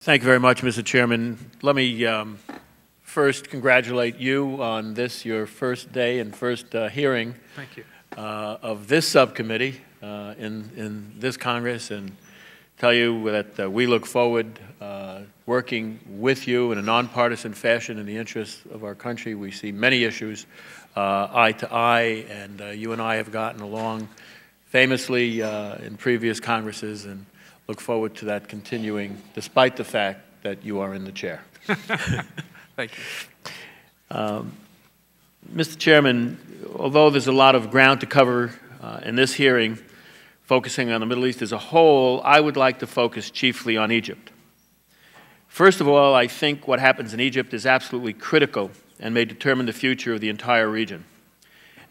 Thank you very much, Mr. Chairman. Let me first congratulate you on this, your first day and first hearing Thank you. Of this subcommittee in this Congress, and tell you that we look forward working with you in a nonpartisan fashion in the interests of our country. We see many issues eye to eye, and you and I have gotten along famously in previous Congresses, and look forward to that continuing, despite the fact that you are in the chair. Thank you. Mr. Chairman, although there's a lot of ground to cover in this hearing, focusing on the Middle East as a whole, I would like to focus chiefly on Egypt. First of all, I think what happens in Egypt is absolutely critical and may determine the future of the entire region.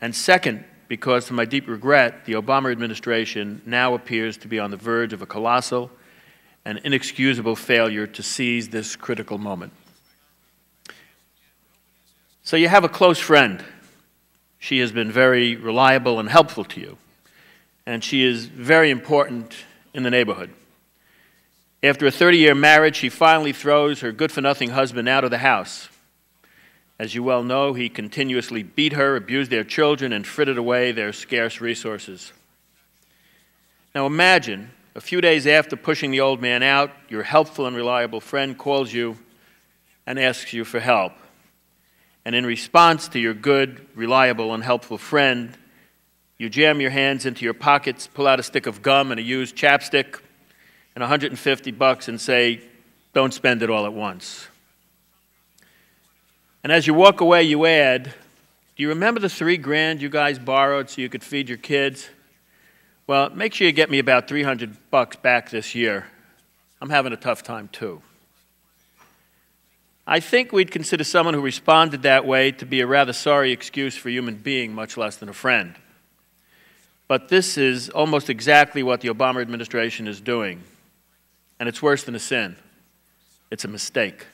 And second, because to my deep regret, the Obama administration now appears to be on the verge of a colossal and inexcusable failure to seize this critical moment. So you have a close friend. She has been very reliable and helpful to you, and she is very important in the neighborhood. After a 30-year marriage, she finally throws her good-for-nothing husband out of the house. As you well know, he continuously beat her, abused their children, and frittered away their scarce resources. Now imagine, a few days after pushing the old man out, your helpful and reliable friend calls you and asks you for help. And in response to your good, reliable, and helpful friend, you jam your hands into your pockets, pull out a stick of gum and a used chapstick and $150 and say, "Don't spend it all at once." And as you walk away, you add, "Do you remember the $3 grand you guys borrowed so you could feed your kids? Well, make sure you get me about $300 back this year. I'm having a tough time too." I think we'd consider someone who responded that way to be a rather sorry excuse for a human being, much less than a friend. But this is almost exactly what the Obama administration is doing. And it's worse than a sin. It's a mistake.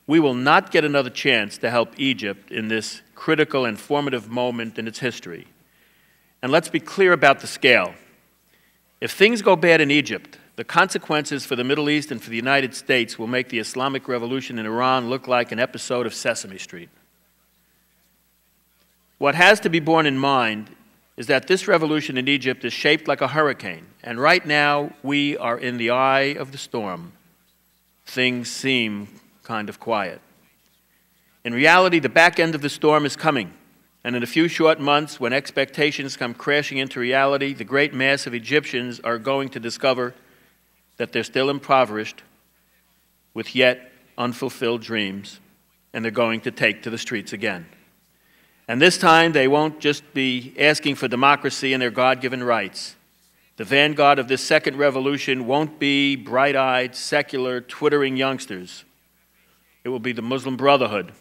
We will not get another chance to help Egypt in this critical and formative moment in its history. And let's be clear about the scale. If things go bad in Egypt, the consequences for the Middle East and for the United States will make the Islamic Revolution in Iran look like an episode of Sesame Street. What has to be borne in mind is that this revolution in Egypt is shaped like a hurricane, and right now we are in the eye of the storm. Things seem kind of quiet. In reality, the back end of the storm is coming, and in a few short months, when expectations come crashing into reality, the great mass of Egyptians are going to discover that they're still impoverished with yet unfulfilled dreams, and they're going to take to the streets again. And this time, they won't just be asking for democracy and their God-given rights. The vanguard of this second revolution won't be bright-eyed, secular, twittering youngsters. It will be the Muslim Brotherhood,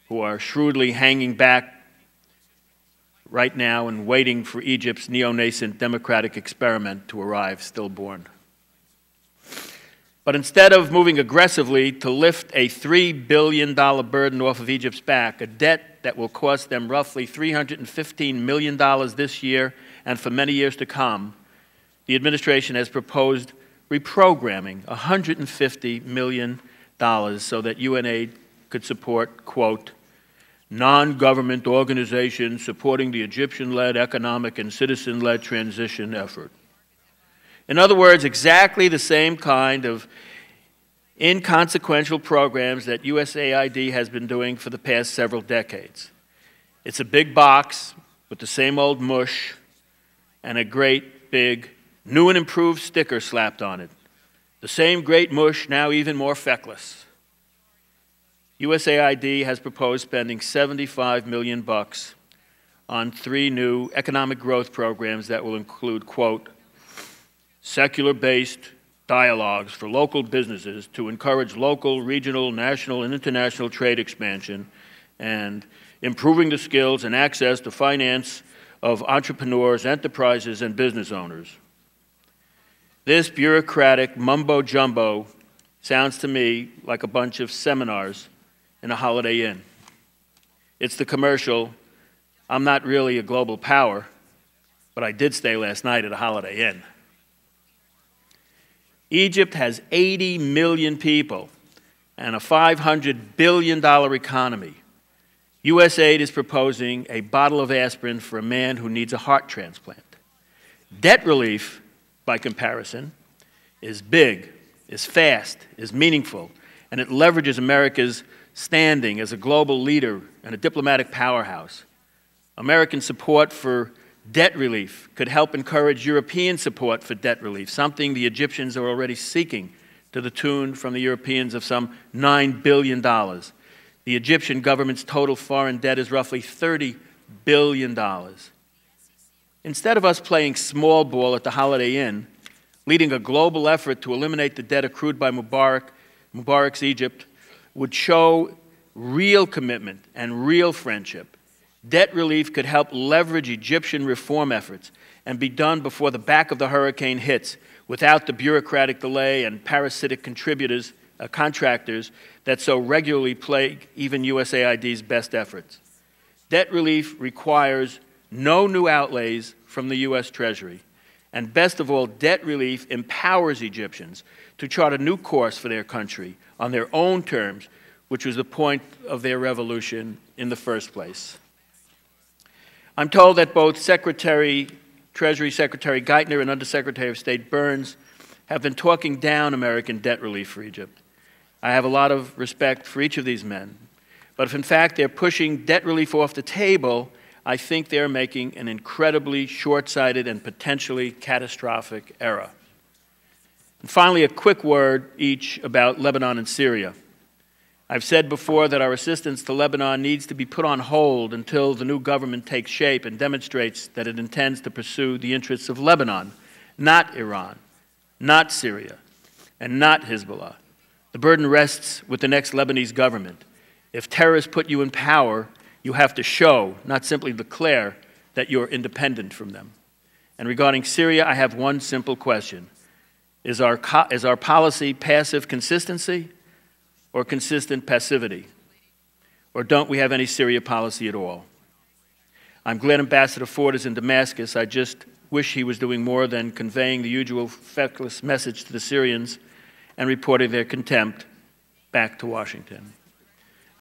who are shrewdly hanging back right now and waiting for Egypt's neo-nascent democratic experiment to arrive stillborn. But instead of moving aggressively to lift a $3 billion burden off of Egypt's back, a debt that will cost them roughly $315 million this year and for many years to come, the administration has proposed reprogramming $150 million so that UNAID could support, quote, non-government organizations supporting the Egyptian-led economic and citizen-led transition effort. In other words, exactly the same kind of inconsequential programs that USAID has been doing for the past several decades. It's a big box with the same old mush and a great big new and improved sticker slapped on it. The same great mush, now even more feckless. USAID has proposed spending $75 million on 3 new economic growth programs that will include, quote, secular-based dialogues for local businesses to encourage local, regional, national, and international trade expansion, and improving the skills and access to finance of entrepreneurs, enterprises, and business owners. This bureaucratic mumbo-jumbo sounds to me like a bunch of seminars in a Holiday Inn. It's the commercial, "I'm not really a global power, but I did stay last night at a Holiday Inn." Egypt has 80 million people and a $500 billion economy. U.S. aid is proposing a bottle of aspirin for a man who needs a heart transplant. Debt relief, by comparison, is big, is fast, is meaningful, and it leverages America's standing as a global leader and a diplomatic powerhouse. American support for debt relief could help encourage European support for debt relief, something the Egyptians are already seeking to the tune from the Europeans of some $9 billion. The Egyptian government's total foreign debt is roughly $30 billion. Instead of us playing small ball at the Holiday Inn, leading a global effort to eliminate the debt accrued by Mubarak's Egypt would show real commitment and real friendship. Debt relief could help leverage Egyptian reform efforts and be done before the back of the hurricane hits, without the bureaucratic delay and parasitic contractors that so regularly plague even USAID's best efforts. Debt relief requires no new outlays from the U.S. Treasury. And best of all, debt relief empowers Egyptians to chart a new course for their country on their own terms, which was the point of their revolution in the first place. I'm told that both Treasury Secretary Geithner and Undersecretary of State Burns have been talking down American debt relief for Egypt. I have a lot of respect for each of these men. But if in fact they're pushing debt relief off the table, I think they're making an incredibly short-sighted and potentially catastrophic error. And finally, a quick word each about Lebanon and Syria. I've said before that our assistance to Lebanon needs to be put on hold until the new government takes shape and demonstrates that it intends to pursue the interests of Lebanon, not Iran, not Syria, and not Hezbollah. The burden rests with the next Lebanese government. If terrorists put you in power, you have to show, not simply declare, that you're independent from them. And regarding Syria, I have one simple question. Is our policy passive consistency or consistent passivity? Or don't we have any Syria policy at all? I'm glad Ambassador Ford is in Damascus. I just wish he was doing more than conveying the usual feckless message to the Syrians and reporting their contempt back to Washington.